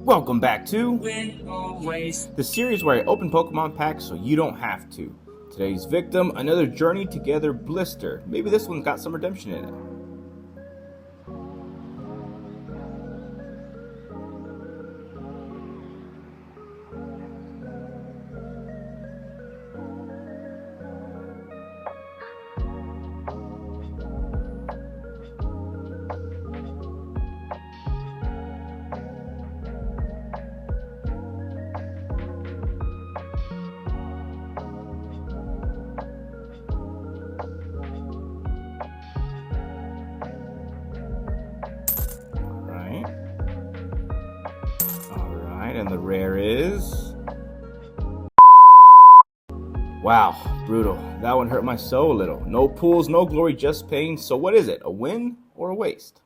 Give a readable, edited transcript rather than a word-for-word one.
Welcome back to Win always. the series where I open Pokemon packs so you don't have to. Today's victim, another Journey Together blister. Maybe this one's got some redemption in it. Alright, and the rare is... Wow, brutal. That one hurt my soul a little. No pools, no glory, just pain. So what is it, a win or a waste?